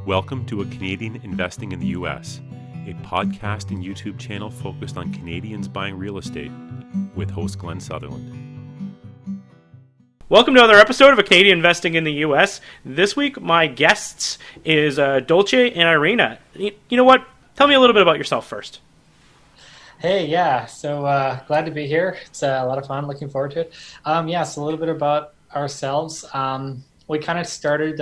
Welcome to A Canadian Investing in the U.S., a podcast and YouTube channel focused on Canadians buying real estate with host Glenn Sutherland. Welcome to another episode of A Canadian Investing in the U.S. This week, my guests is Dolce and Iryna. You know what? Tell me a little bit about yourself first. Hey, yeah, so glad to be here. It's a lot of fun. Looking forward to it. So a little bit about ourselves. We kind of started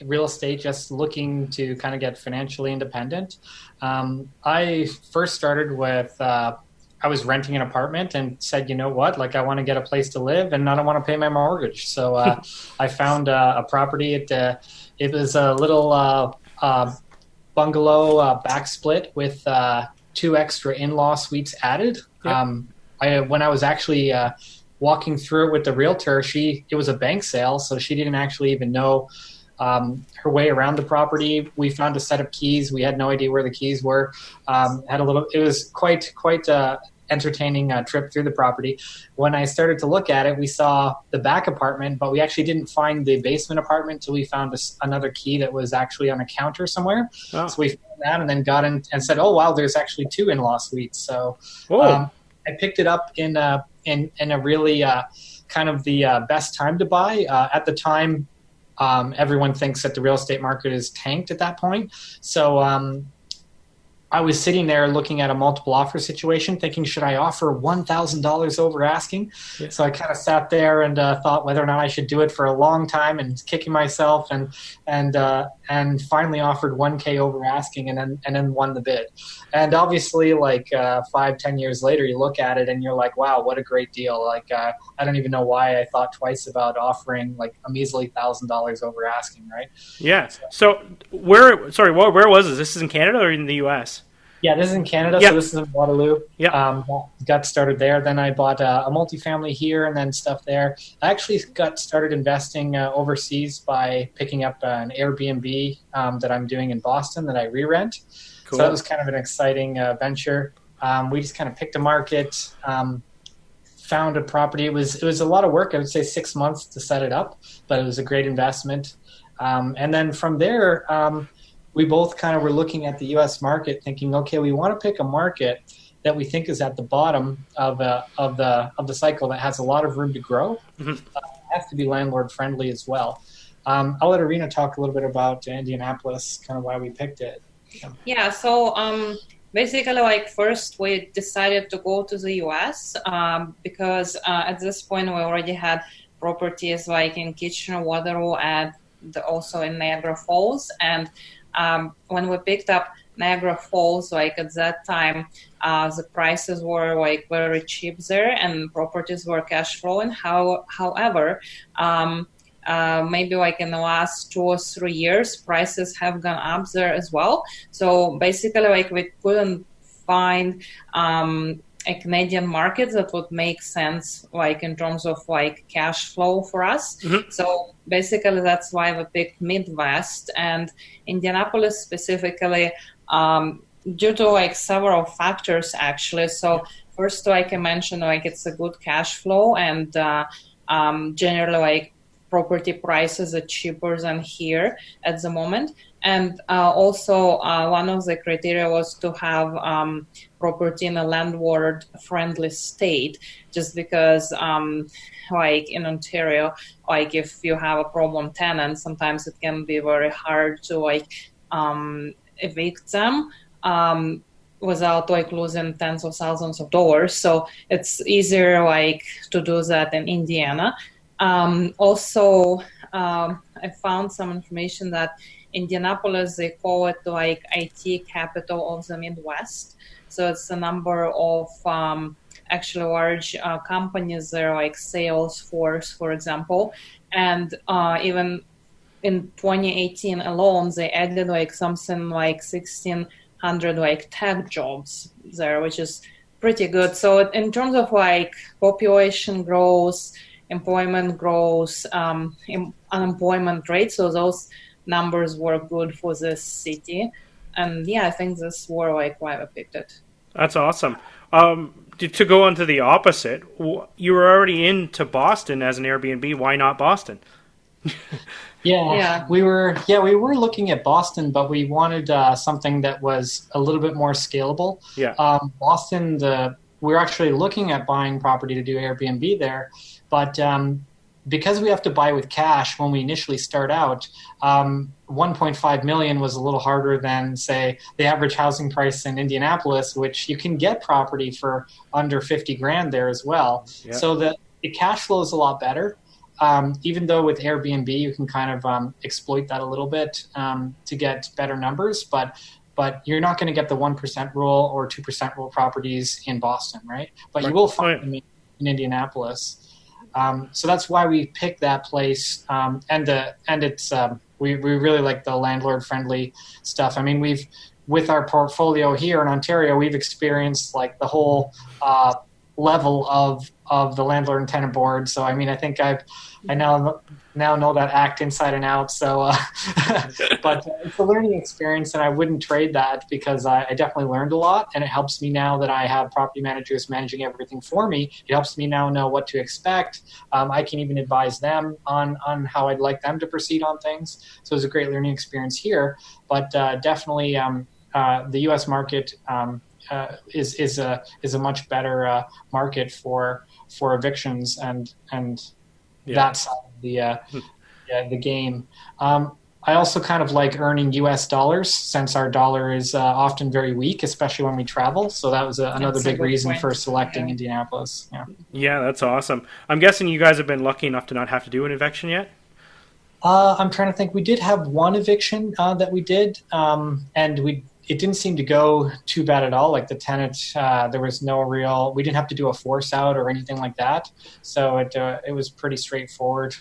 real estate just looking to kind of get financially independent. I first started with, I was renting an apartment and said, you know what, like I want to get a place to live and I don't want to pay my mortgage. So I found a property. It was a little bungalow back split with 2 extra in-law suites added. Yep. When I was actually walking through it with the realtor, it was a bank sale, so she didn't actually even know her way around the property. We found a set of keys. We had no idea where the keys were. It was quite entertaining trip through the property. When I started to look at it, we saw the back apartment, but we actually didn't find the basement apartment until we found another key that was actually on a counter somewhere. Oh. So we found that and then got in and said, oh, wow, there's actually 2 in-law suites. So I picked it up in a really kind of the best time to buy. At the time, everyone thinks that the real estate market is tanked at that point. So I was sitting there looking at a multiple offer situation thinking, should I offer $1,000 over asking? Yeah. So I kind of sat there and thought whether or not I should do it for a long time and kicking myself and finally offered $1,000 over asking and then won the bid. And obviously 5-10 years later, you look at it and you're like, wow, what a great deal. I don't even know why I thought twice about offering like a measly $1,000 over asking, right? Yeah. So where was this? This is in Canada or in the U.S.? Yeah, this is in Canada, Yep. So this is in Waterloo. Yeah. Got started there. Then I bought a multifamily here and then stuff there. I actually got started investing overseas by picking up an Airbnb that I'm doing in Boston that I re-rent. Cool. So that was kind of an exciting venture. We just kind of picked a market, found a property. It was a lot of work. I would say 6 months to set it up, but it was a great investment. And then from there, we both kind of were looking at the U.S. market thinking, okay, we want to pick a market that we think is at the bottom of the cycle that has a lot of room to grow. Mm-hmm. It has to be landlord friendly as well. I'll let Iryna talk a little bit about Indianapolis, kind of why we picked it. Yeah, so basically, first we decided to go to the U.S. Because at this point we already had properties like in Kitchener-Waterloo and also in Niagara Falls. And when we picked up Niagara Falls, at that time, the prices were very cheap there and properties were cash flowing. However, maybe in the last 2 or 3 years, prices have gone up there as well. So basically, we couldn't find a Canadian market that would make sense, in terms of cash flow for us. Mm-hmm. So basically, that's why we picked Midwest and Indianapolis specifically, due to several factors actually. So first, I mention it's a good cash flow and generally property prices are cheaper than here at the moment. And also one of the criteria was to have property in a landlord-friendly state, just because in Ontario, if you have a problem tenant, sometimes it can be very hard to evict them without losing tens of thousands of dollars. So it's easier to do that in Indiana. Also, I found some information that Indianapolis, they call it IT capital of the Midwest. So it's a number of actually large companies there, Salesforce, for example. And even in 2018 alone, they added something 1,600 tech jobs there, which is pretty good. So in terms of population growth, employment growth, unemployment rate, so those numbers were good for this city. And yeah, I think this were why I picked it. That's awesome. To go on to the opposite, you were already into Boston as an Airbnb. Why not Boston? Yeah, we were looking at Boston, but we wanted something that was a little bit more scalable. Yeah. Boston, we're actually looking at buying property to do Airbnb there, but because we have to buy with cash when we initially start out, 1.5 million was a little harder than, say, the average housing price in Indianapolis, which you can get property for under 50 grand there as well. Yeah. So the cash flow is a lot better. Even though with Airbnb you can kind of exploit that a little bit to get better numbers, but you're not going to get the 1% rule or 2% rule properties in Boston, right? But you will find them in Indianapolis. So that's why we picked that place, and it's we really like the landlord friendly stuff. I mean, with our portfolio here in Ontario, we've experienced like the whole level of the landlord and tenant board. So I mean, I think I now know that act inside and out. So, but it's a learning experience, and I wouldn't trade that because I definitely learned a lot, and it helps me now that I have property managers managing everything for me. It helps me now know what to expect. I can even advise them on how I'd like them to proceed on things. So it's a great learning experience here, but definitely the U.S. market is a much better market for evictions and that side of the game. I also kind of like earning U.S. dollars since our dollar is often very weak, especially when we travel. So that was another big reason for selecting Indianapolis. Yeah, that's awesome. I'm guessing you guys have been lucky enough to not have to do an eviction yet? I'm trying to think. We did have one eviction that we did, and it didn't seem to go too bad at all. Like the tenant, there was we didn't have to do a force out or anything like that. So it was pretty straightforward.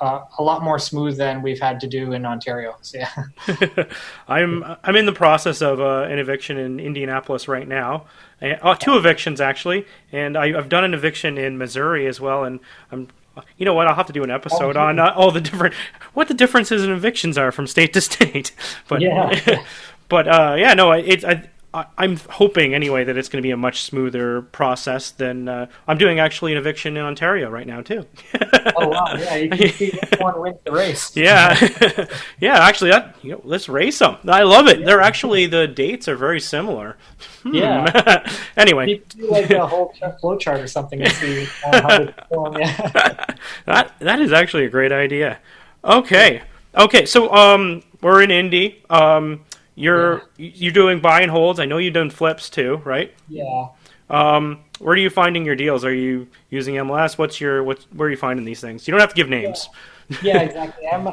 A lot more smooth than we've had to do in Ontario. So, yeah. I'm in the process of an eviction in Indianapolis right now. 2 evictions actually, and I've done an eviction in Missouri as well. And you know what? I'll have to do an episode on all the what the differences in evictions are from state to state. But yeah. But I'm hoping anyway that it's going to be a much smoother process than I'm doing actually an eviction in Ontario right now too. Oh wow! Yeah, you can see which one wins the race. Yeah, yeah. Actually, let's race them. I love it. They're actually the dates are very similar. Yeah. Anyway, you do like a whole flow chart or something and see how they perform. Yeah. That is actually a great idea. Okay. So we're in Indy. You're doing buy and holds. I know you've done flips too, right? Yeah. Where are you finding your deals? Are you using MLS? Where are you finding these things? You don't have to give names. Yeah, exactly. I'm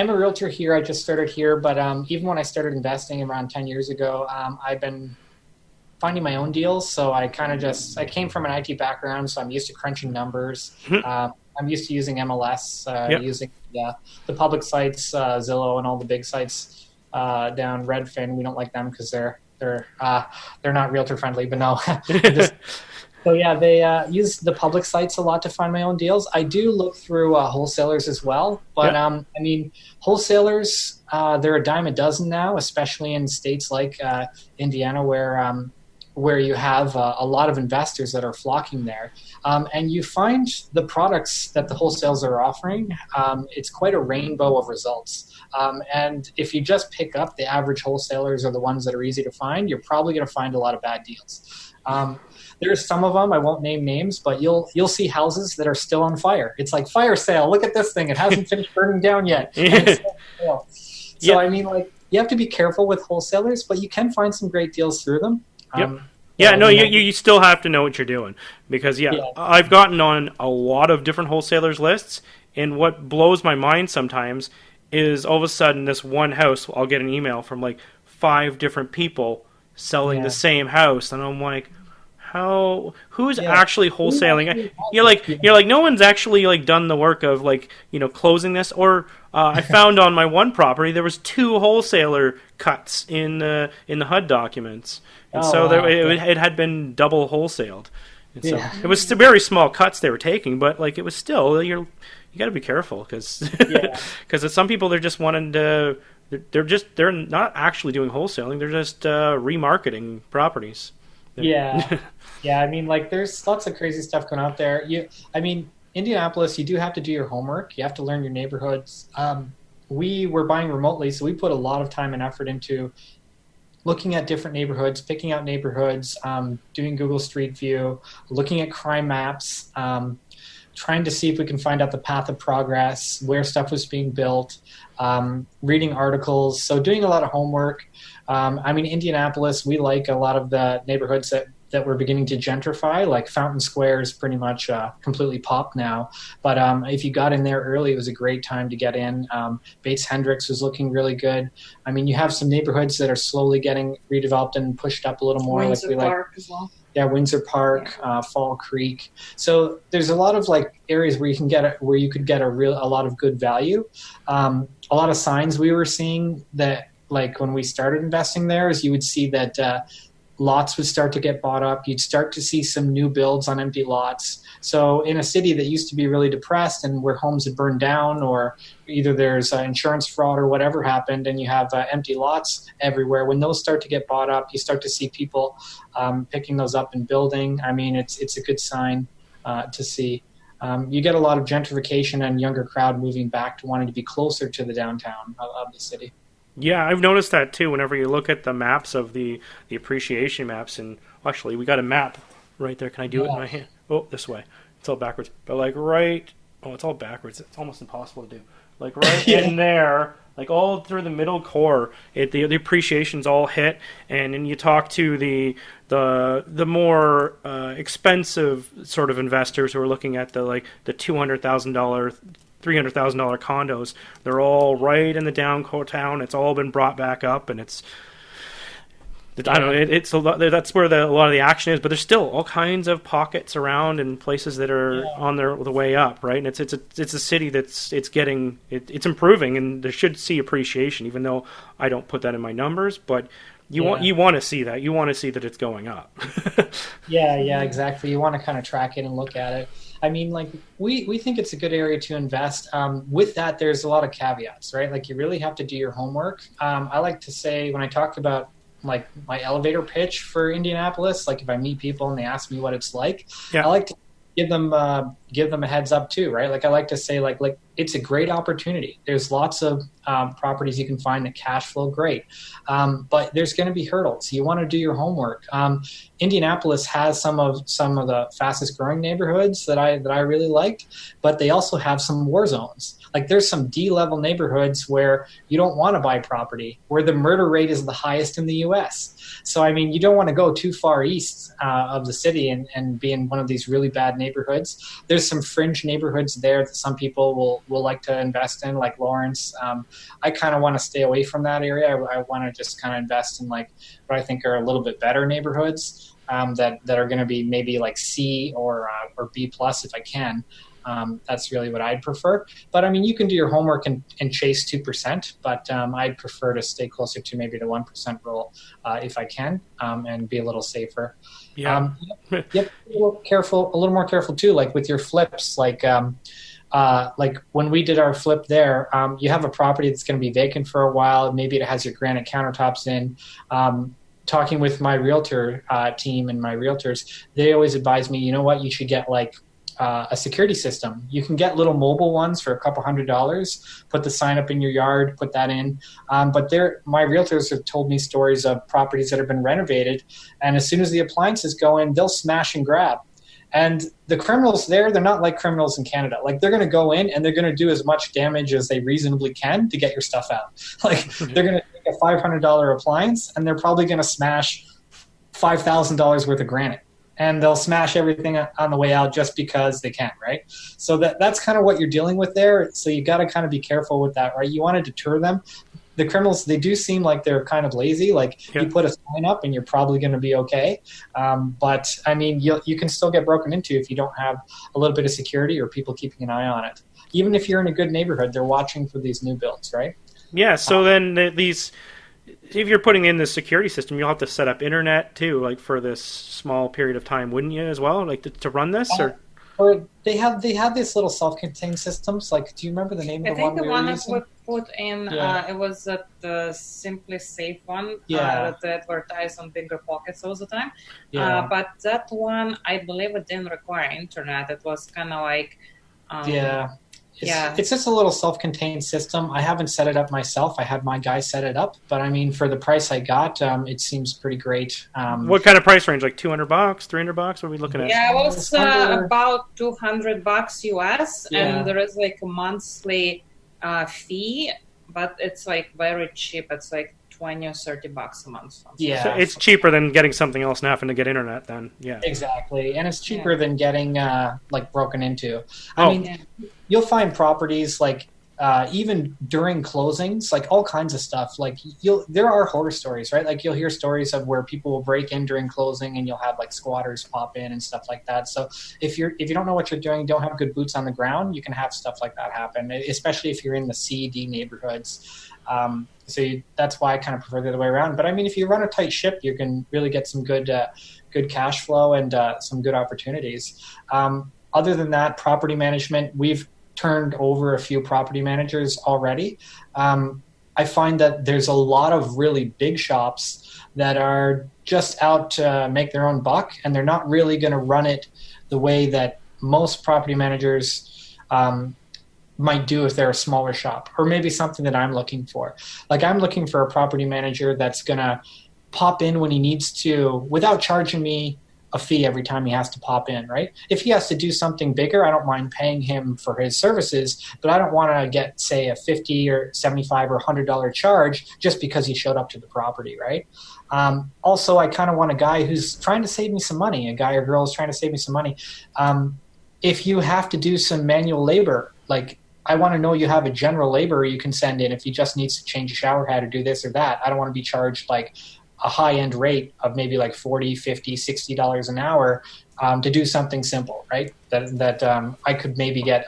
a realtor here. I just started here, but even when I started investing around 10 years ago, I've been finding my own deals. So I came from an IT background, so I'm used to crunching numbers. I'm used to using MLS, using the public sites, Zillow, and all the big sites. Down Redfin, we don't like them because they're not realtor friendly. But no, so yeah, they use the public sites a lot to find my own deals. I do look through wholesalers as well, but I mean, wholesalers they're a dime a dozen now, especially in states like Indiana, where you have a lot of investors that are flocking there, and you find the products that the wholesalers are offering. It's quite a rainbow of results. And if you just pick up the average wholesalers or the ones that are easy to find, you're probably going to find a lot of bad deals. There's some of them, I won't name names, but you'll see houses that are still on fire. It's like, fire sale, look at this thing. It hasn't finished burning down yet. So I mean, like, you have to be careful with wholesalers, but you can find some great deals through them. You still have to know what you're doing because I've gotten on a lot of different wholesalers lists, and what blows my mind sometimes is all of a sudden this one house, I'll get an email from like 5 different people selling the same house, and I'm like, who's actually wholesaling? You're like no one's actually like done the work of like, you know, closing this. Or I found on my one property there was 2 wholesaler cuts in the HUD documents, and it had been double wholesaled. And so it was very small cuts they were taking, but like it was still you got to be careful because some people they're just wanting to they're not actually doing wholesaling, they're just remarketing properties. Yeah. I mean, like, there's lots of crazy stuff going out there. I mean, Indianapolis, you do have to do your homework. You have to learn your neighborhoods. We were buying remotely, so we put a lot of time and effort into looking at different neighborhoods, picking out neighborhoods, doing Google Street View, looking at crime maps, trying to see if we can find out the path of progress, where stuff was being built, reading articles. So doing a lot of homework. Indianapolis, we like a lot of the neighborhoods that we're beginning to gentrify, like Fountain Square is pretty much completely popped now. But if you got in there early, it was a great time to get in. Bates Hendrix was looking really good. I mean, you have some neighborhoods that are slowly getting redeveloped and pushed up a little more. Windsor Park as well. Yeah, Windsor Park, Fall Creek. So there's a lot of like areas where you can get where you could get a lot of good value. A lot of signs we were seeing that, like when we started investing there, is you would see that lots would start to get bought up. You'd start to see some new builds on empty lots. So in a city that used to be really depressed and where homes had burned down, or either there's insurance fraud or whatever happened, and you have empty lots everywhere, when those start to get bought up, you start to see people picking those up and building. I mean, it's a good sign to see. You get a lot of gentrification and younger crowd moving back to wanting to be closer to the downtown of the city. Yeah, I've noticed that too. Whenever you look at the maps of the appreciation maps, and actually we got a map right there. Can I do it in my hand? Oh, this way. It's all backwards. But like it's all backwards. It's almost impossible to do. Like right in there, like all through the middle core, the appreciation's all hit. And then you talk to the more expensive sort of investors who are looking at the $200,000. $300,000 condos. They're all right in the downtown. It's all been brought back up, and it's I don't know. It's a lot. That's where a lot of the action is. But there's still all kinds of pockets around and places that are on the way up, right? And it's a city that's improving, and they should see appreciation. Even though I don't put that in my numbers, but you want to see that. You want to see that it's going up. Yeah, exactly. You want to kind of track it and look at it. I mean, like we think it's a good area to invest. With that, there's a lot of caveats, right? Like you really have to do your homework. I like to say when I talk about like my elevator pitch for Indianapolis, like if I meet people and they ask me what it's like, I like to give them a heads up too, right? Like I like to say like it's a great opportunity. There's lots of properties you can find that cash flow great, but there's going to be hurdles. You want to do your homework. Indianapolis has some of the fastest growing neighborhoods that I really liked, but they also have some war zones. Like there's some D-level neighborhoods where you don't want to buy property, where the murder rate is the highest in the U.S. So, I mean, you don't want to go too far east of the city and be in one of these really bad neighborhoods. There's some fringe neighborhoods there that some people will like to invest in, like Lawrence. I kind of want to stay away from that area. I want to just kind of invest in like what I think are a little bit better neighborhoods that are going to be maybe like C or B plus if I can. That's really what I'd prefer. But I mean, you can do your homework and chase 2%, but I'd prefer to stay closer to maybe the 1% rule if I can, and be a little safer. Yeah. Yep. A little more careful too, like with your flips, like when we did our flip there, you have a property that's going to be vacant for a while. Maybe it has your granite countertops in. Talking with my realtor team and my realtors, they always advise me, you know what, you should get like a security system. You can get little mobile ones for $200. Put the sign up in your yard, put that in. But my realtors have told me stories of properties that have been renovated, and as soon as the appliances go in, they'll smash and grab. And the criminals there, they're not like criminals in Canada. Like they're going to go in and they're going to do as much damage as they reasonably can to get your stuff out. Like they're going to take a $500 appliance and they're probably going to smash $5,000 worth of granite. And they'll smash everything on the way out just because they can, right? So that's kind of what you're dealing with there. So you got to kind of be careful with that, right? You want to deter them. The criminals, they do seem like they're kind of lazy. Like you put a sign up and you're probably going to be okay. But I mean, you can still get broken into if you don't have a little bit of security or people keeping an eye on it. Even if you're in a good neighborhood, they're watching for these new builds, right? Yeah. So then if you're putting in the security system, you'll have to set up internet too, like for this small period of time, wouldn't you, as well, like to run this? Or they have these little self-contained systems. Like, do you remember the name of the one we were using? I think the one that we put in, it was the simplisafe one that they advertised on Bigger Pockets all the time. Yeah. But that one, I believe it didn't require internet. It was kind of like It's just a little self-contained system. I haven't set it up myself. I had my guy set it up, but I mean, for the price I got, it seems pretty great. What kind of price range? Like $200, $300? What are we looking at? Yeah, it was about $200 US, and there is like a monthly fee, but it's like very cheap. It's like $20 or $30 a month. Yeah, so it's cheaper than getting something else and having to get internet. Then, yeah, exactly, and it's cheaper than getting like broken into. I mean, you'll find properties like even during closings, like all kinds of stuff. Like there are horror stories, right? Like you'll hear stories of where people will break in during closing, and you'll have like squatters pop in and stuff like that. So if you don't know what you're doing, don't have good boots on the ground, you can have stuff like that happen, especially if you're in the C, D neighborhoods. That's why I kind of prefer the other way around. But I mean, if you run a tight ship, you can really get some good cash flow and some good opportunities. Other than that, property management, we've turned over a few property managers already. I find that there's a lot of really big shops that are just out to make their own buck, and they're not really going to run it the way that most property managers might do if they're a smaller shop, or maybe something that I'm looking for. Like I'm looking for a property manager that's going to pop in when he needs to without charging me a fee every time he has to pop in, right? If he has to do something bigger, I don't mind paying him for his services, but I don't want to get, say, a $50 or $75 or $100 charge just because he showed up to the property, right? Also, I kind of want a guy who's trying to save me some money, a guy or girl is trying to save me some money. If you have to do some manual labor, like I want to know you have a general laborer you can send in if he just needs to change a shower head or do this or that. I don't want to be charged like a high-end rate of maybe like $40, $50, $60 an hour to do something simple, right? That I could maybe get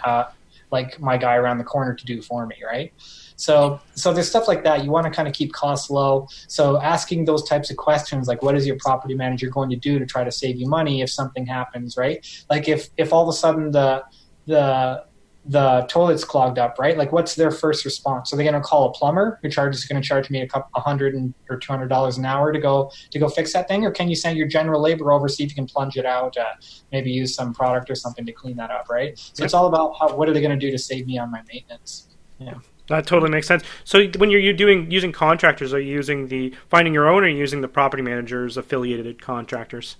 like my guy around the corner to do for me, right? So there's stuff like that. You want to kind of keep costs low. So asking those types of questions, like what is your property manager going to do to try to save you money if something happens, right? Like if all of a sudden the toilet's clogged up, right? Like what's their first response? Are they going to call a plumber who is going to charge me $100 or $200 an hour to go fix that thing? Or can you send your general labor over, see if you can plunge it out, maybe use some product or something to clean that up, right? So it's all about what are they going to do to save me on my maintenance? Yeah. That totally makes sense. So when you're using contractors, are you finding your own, or are you using the property managers affiliated contractors?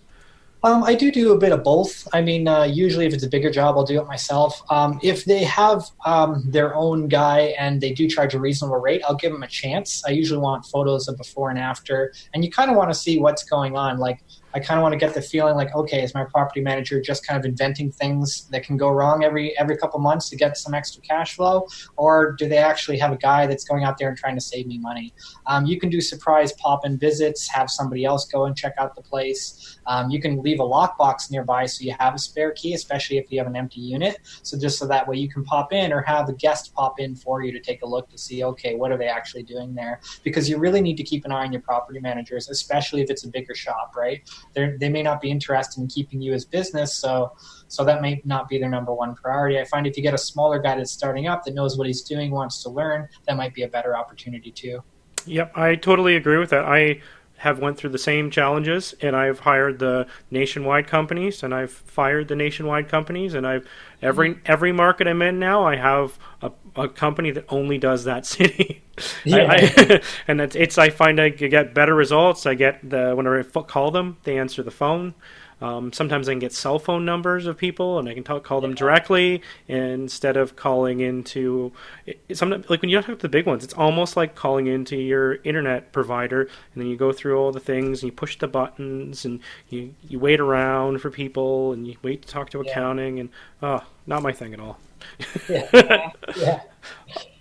I do a bit of both. I mean, usually if it's a bigger job, I'll do it myself. If they have their own guy and they do charge a reasonable rate, I'll give them a chance. I usually want photos of before and after, and you kind of want to see what's going on. Like, I kind of want to get the feeling like, okay, is my property manager just kind of inventing things that can go wrong every couple months to get some extra cash flow? Or do they actually have a guy that's going out there and trying to save me money? You can do surprise pop-in visits, have somebody else go and check out the place. You can leave a lockbox nearby so you have a spare key, especially if you have an empty unit. So just so that way you can pop in, or have a guest pop in for you to take a look to see, okay, what are they actually doing there? Because you really need to keep an eye on your property managers, especially if it's a bigger shop, right? They may not be interested in keeping you as business, so that may not be their number one priority. I find if you get a smaller guy that's starting up that knows what he's doing, wants to learn, that might be a better opportunity too. Yep, I totally agree with that. I have went through the same challenges, and I've hired the nationwide companies, and I've fired the nationwide companies, and every market I'm in now, I have a company that only does that city. Yeah. I find I get better results. I get whenever I call them, they answer the phone. Sometimes I can get cell phone numbers of people, and I can call them directly instead of calling into. Sometimes, like when you talk to the big ones, it's almost like calling into your internet provider, and then you go through all the things, and you push the buttons, and you wait around for people, and you wait to talk to accounting, and not my thing at all.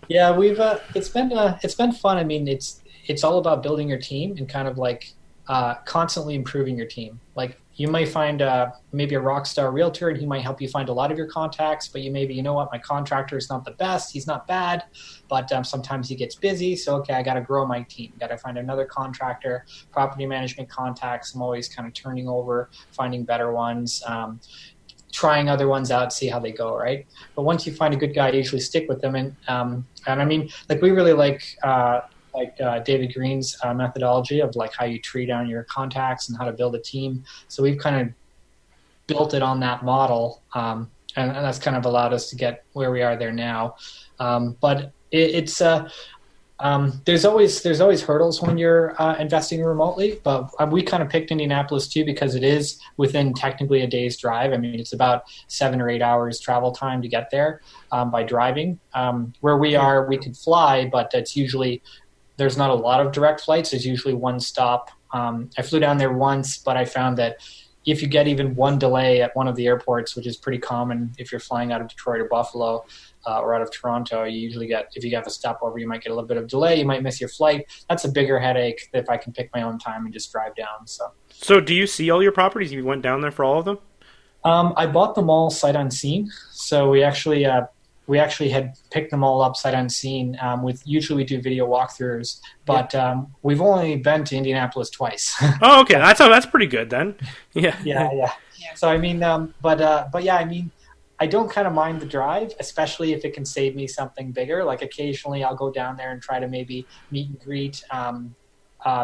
Yeah. We've it's been fun. I mean, it's all about building your team and kind of like constantly improving your team. Like, you might find maybe a rock star realtor, and he might help you find a lot of your contacts, but you know what, my contractor is not the best. He's not bad, but sometimes he gets busy. So, okay, I got to grow my team. Got to find another contractor, property management contacts. I'm always kind of turning over, finding better ones, trying other ones out, see how they go, right? But once you find a good guy, you usually stick with them. And I mean, like, we really like David Green's methodology of like how you tree down your contacts and how to build a team. So we've kind of built it on that model. And and that's kind of allowed us to get where we are there now. But there's always hurdles when you're investing remotely, but we kind of picked Indianapolis too because it is within technically a day's drive. I mean, it's about 7 or 8 hours travel time to get there by driving. Where we are, we could fly, but there's not a lot of direct flights. There's usually one stop. I flew down there once, but I found that if you get even one delay at one of the airports, which is pretty common if you're flying out of Detroit or Buffalo or out of Toronto, you usually get, if you have a stopover, you might get a little bit of delay. You might miss your flight. That's a bigger headache if I can pick my own time and just drive down. So do you see all your properties? You went down there for all of them? I bought them all sight unseen. So we actually had picked them all up sight unseen. Usually we do video walkthroughs, but we've only been to Indianapolis twice. Oh, okay. That's pretty good then. Yeah. Yeah. So I mean, but yeah, I mean, I don't kind of mind the drive, especially if it can save me something bigger. Like occasionally I'll go down there and try to maybe meet and greet.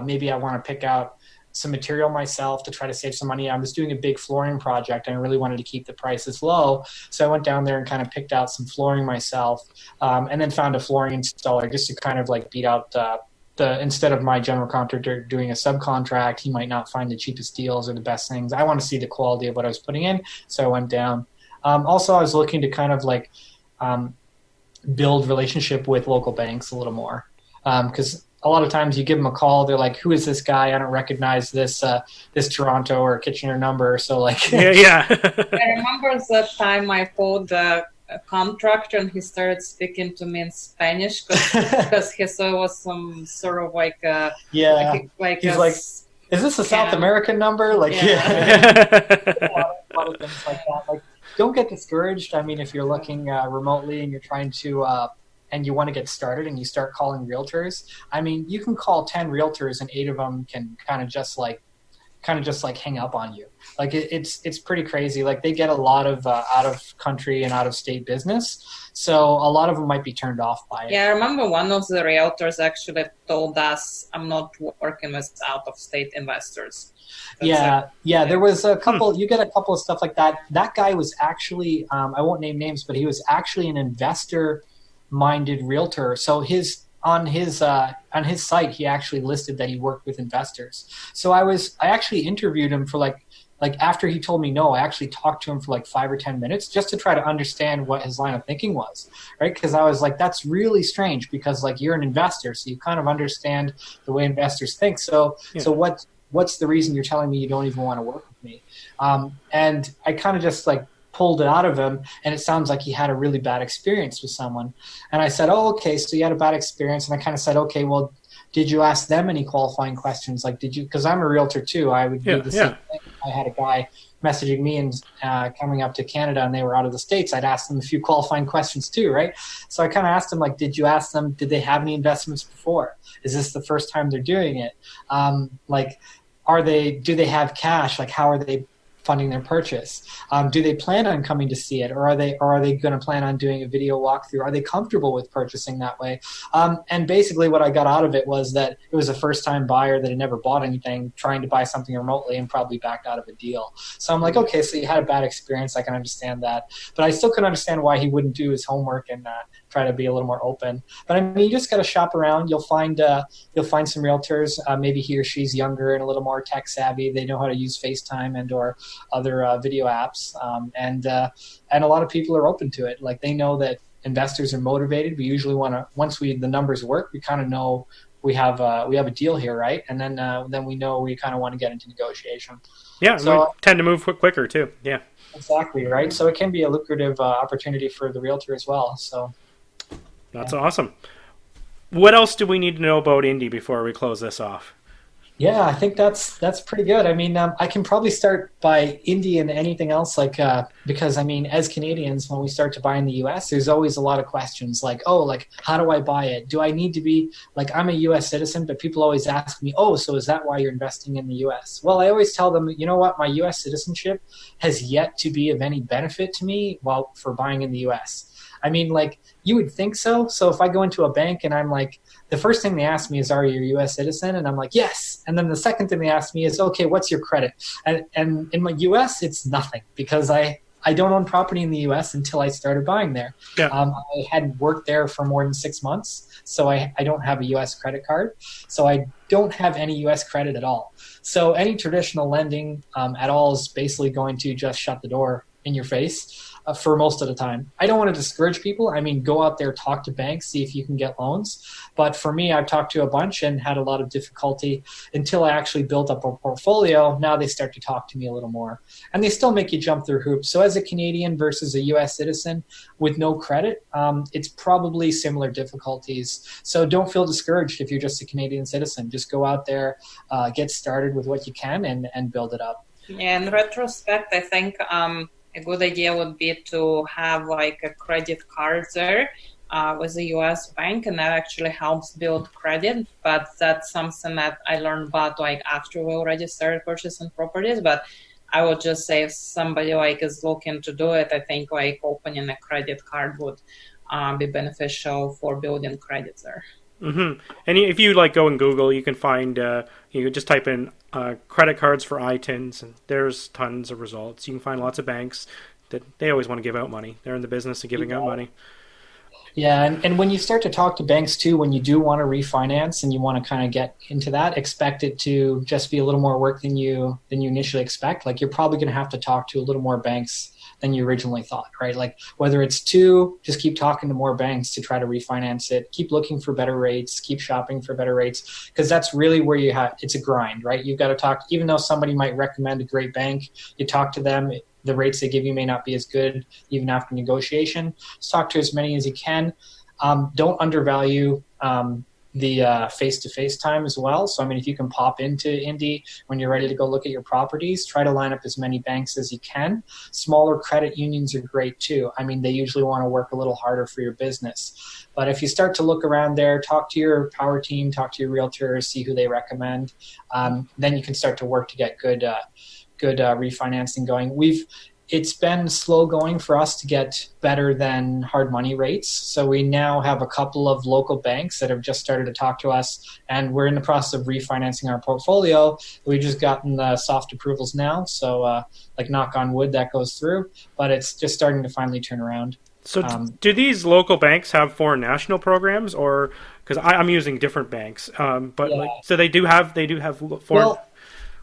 Maybe I want to pick out some material myself to try to save some money. I was doing a big flooring project and I really wanted to keep the prices low. So I went down there and kind of picked out some flooring myself, and then found a flooring installer just to kind of like beat out instead of my general contractor doing a subcontract, he might not find the cheapest deals or the best things. I want to see the quality of what I was putting in. So I went down. Also, I was looking to kind of like build relationship with local banks a little more, because a lot of times you give them a call, they're like, "Who is this guy? I don't recognize this Toronto or Kitchener number." So like, yeah. I remember the time I called a contractor and he started speaking to me in Spanish because he saw it was some sort of like he's like, "Is this a South American number?" Like, a lot of things like that. Like, don't get discouraged. I mean, if you're looking remotely and you're trying to and you want to get started and you start calling realtors, I mean, you can call 10 realtors and 8 of them can kind of just like hang up on you. Like it's pretty crazy. Like they get a lot of out of country and out of state business. So a lot of them might be turned off by it. Yeah, I remember one of the realtors actually told us, "I'm not working with out of state investors." Yeah. There was a couple. You get a couple of stuff like that. That guy was actually, I won't name names, but he was actually an investor-minded realtor. So on his site, he actually listed that he worked with investors. So I actually interviewed him for like after he told me no, I actually talked to him for like 5 or 10 minutes just to try to understand what his line of thinking was, right? Because I was like, that's really strange because like you're an investor, so you kind of understand the way investors think. So what's the reason you're telling me you don't even want to work with me? And I kind of just like pulled it out of him, and it sounds like he had a really bad experience with someone. And I said, "Oh, okay, so you had a bad experience." And I kind of said, "Okay, well, did you ask them any qualifying questions? Like, did you?" Because I'm a realtor too. I would do the same thing. I had a guy messaging me and coming up to Canada, and they were out of the States. I'd ask them a few qualifying questions too, right? So I kind of asked them, like, did you ask them, did they have any investments before? Is this the first time they're doing it? Do they have cash? Like, how are they funding their purchase? Do they plan on coming to see it, or are they going to plan on doing a video walkthrough? Are they comfortable with purchasing that way? And basically what I got out of it was that it was a first-time buyer that had never bought anything, trying to buy something remotely and probably backed out of a deal. So I'm like, okay, so you had a bad experience. I can understand that. But I still couldn't understand why he wouldn't do his homework and try to be a little more open. But I mean, you just got to shop around. You'll find some realtors. Maybe he or she's younger and a little more tech savvy. They know how to use FaceTime and or other video apps, and a lot of people are open to it. Like they know that investors are motivated. We usually want to, once the numbers work, we kind of know we have a deal here, right? And then we know we kind of want to get into negotiation. Yeah, so we tend to move quicker too. Yeah, exactly, right. So it can be a lucrative opportunity for the realtor as well. So that's awesome. What else do we need to know about Indy before we close this off? Yeah, I think that's pretty good. I mean, I can probably start by Indy and anything else, like because I mean, as Canadians, when we start to buy in the U.S., there's always a lot of questions, like, oh, like how do I buy it? Do I need to be like, I'm a U.S. citizen, but people always ask me, oh, so is that why you're investing in the U.S.? Well, I always tell them, you know what, my U.S. citizenship has yet to be of any benefit to me for buying in the U.S. I mean, like, you would think so. So if I go into a bank and I'm like, the first thing they ask me is, are you a U.S. citizen? And I'm like, yes. And then the second thing they ask me is, okay, what's your credit? And in my U.S., it's nothing because I I don't own property in the U.S. until I started buying there. Yeah. I hadn't worked there for more than 6 months, so I don't have a U.S. credit card. So I don't have any U.S. credit at all. So any traditional lending at all is basically going to just shut the door in your face for most of the time. I don't want to discourage people. I mean, go out there, talk to banks, see if you can get loans. But for me, I've talked to a bunch and had a lot of difficulty until I actually built up a portfolio. Now they start to talk to me a little more. And they still make you jump through hoops. So as a Canadian versus a U.S. citizen with no credit, it's probably similar difficulties. So don't feel discouraged if you're just a Canadian citizen. Just go out there, get started with what you can and build it up. Yeah, in retrospect, I think a good idea would be to have like a credit card there with a U.S. bank, and that actually helps build credit. But that's something that I learned about like after we already started purchasing properties. But I would just say if somebody like is looking to do it, I think like opening a credit card would be beneficial for building credit there. Mm-hmm. And if you like go in Google, you can find you can just type in credit cards for ITINs, and there's tons of results. You can find lots of banks that they always want to give out money. They're in the business of giving out money. Yeah, and when you start to talk to banks too, when you do want to refinance and you want to kind of get into that, expect it to just be a little more work than you initially expect. Like you're probably going to have to talk to a little more banks than you originally thought, right? Like whether it's two, just keep talking to more banks to try to refinance it. Keep looking for better rates. Keep shopping for better rates, because that's really where it's a grind, right? You've got to talk, even though somebody might recommend a great bank, you talk to them, the rates they give you may not be as good even after negotiation. Just talk to as many as you can. Don't undervalue the face-to-face time as well. So, I mean, if you can pop into Indy when you're ready to go look at your properties, try to line up as many banks as you can. Smaller credit unions are great too. I mean, they usually want to work a little harder for your business. But if you start to look around there, talk to your power team, talk to your realtors, see who they recommend, then you can start to work to get good refinancing going. It's been slow going for us to get better than hard money rates. So we now have a couple of local banks that have just started to talk to us, and we're in the process of refinancing our portfolio. We've just gotten the soft approvals now. So like knock on wood, that goes through, but it's just starting to finally turn around. So do these local banks have foreign national programs, or because I'm using different banks, but yeah. So they do have foreign. Well,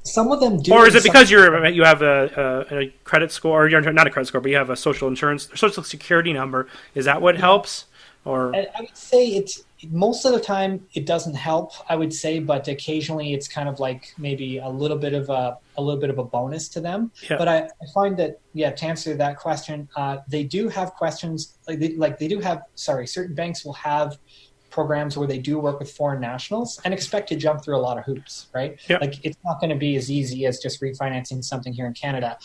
some of them do. Or is it because you have a credit score, or you're not a credit score, but you have a social security number? Is that what helps? Or I would say it's most of the time it doesn't help, I would say, but occasionally it's kind of like maybe a little bit of a bonus to them. Yeah. But I find that to answer that question, they do have questions certain banks will have programs where they do work with foreign nationals and expect to jump through a lot of hoops, right? Yep. Like it's not going to be as easy as just refinancing something here in Canada.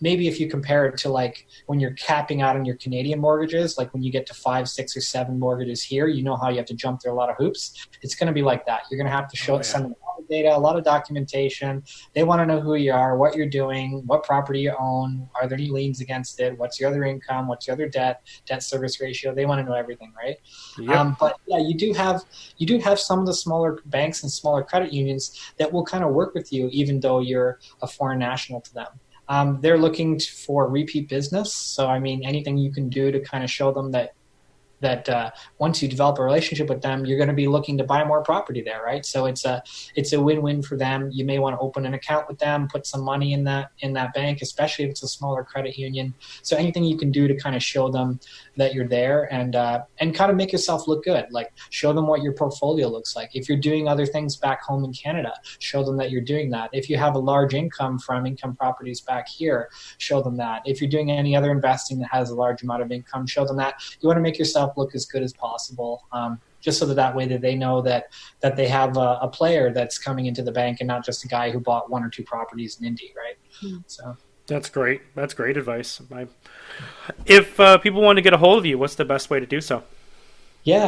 Maybe if you compare it to like when you're capping out on your Canadian mortgages, like when you get to 5, 6, or 7 mortgages here, you know how you have to jump through a lot of hoops. It's going to be like that. You're going to have to send them a lot of data, a lot of documentation. They want to know who you are, what you're doing, what property you own, are there any liens against it, what's your other income, what's your other debt service ratio. They want to know everything, right? Yep. But yeah, you do have some of the smaller banks and smaller credit unions that will kind of work with you, even though you're a foreign national to them. They're looking for repeat business. So, I mean, anything you can do to kind of show them that once you develop a relationship with them, you're going to be looking to buy more property there, right? So it's a win-win for them. You may want to open an account with them, put some money in that bank, especially if it's a smaller credit union. So anything you can do to kind of show them that you're there and kind of make yourself look good, like show them what your portfolio looks like. If you're doing other things back home in Canada, show them that you're doing that. If you have a large income from income properties back here, show them that. If you're doing any other investing that has a large amount of income, show them that. You want to make yourself look as good as possible, just so that way that they know that they have a player that's coming into the bank and not just a guy who bought 1 or 2 properties in Indy, right? So that's great. That's great advice. If people want to get a hold of you, what's the best way to do so?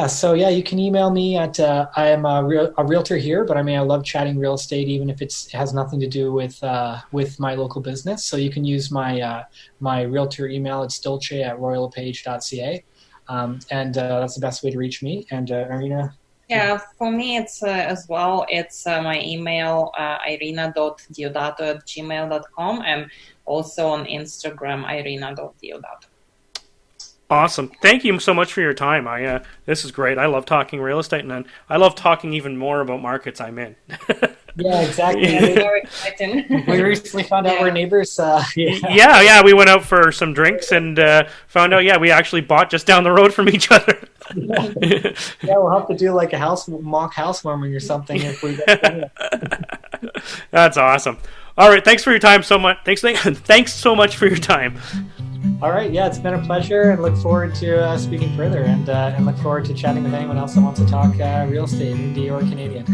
So you can email me at I am a realtor here, but I mean I love chatting real estate, even if it has nothing to do with my local business. So you can use my realtor email. It's dolce@royallepage.ca. And that's the best way to reach me. And Iryna? Yeah, for me, it's as well. It's my email, iryna.deodato@gmail.com. And also on Instagram, iryna.deodato. Awesome. Thank you so much for your time. This is great. I love talking real estate, and I love talking even more about markets I'm in. Yeah, exactly. Yeah, very exciting. We recently found out we're neighbors. Yeah. We went out for some drinks and found out, we actually bought just down the road from each other. Yeah, we'll have to do like a mock housewarming or something if we get to it. That's awesome. All right, thanks for your time so much. Thanks so much for your time. All right, yeah, it's been a pleasure, and look forward to speaking further, and look forward to chatting with anyone else that wants to talk real estate, Indy or Canadian.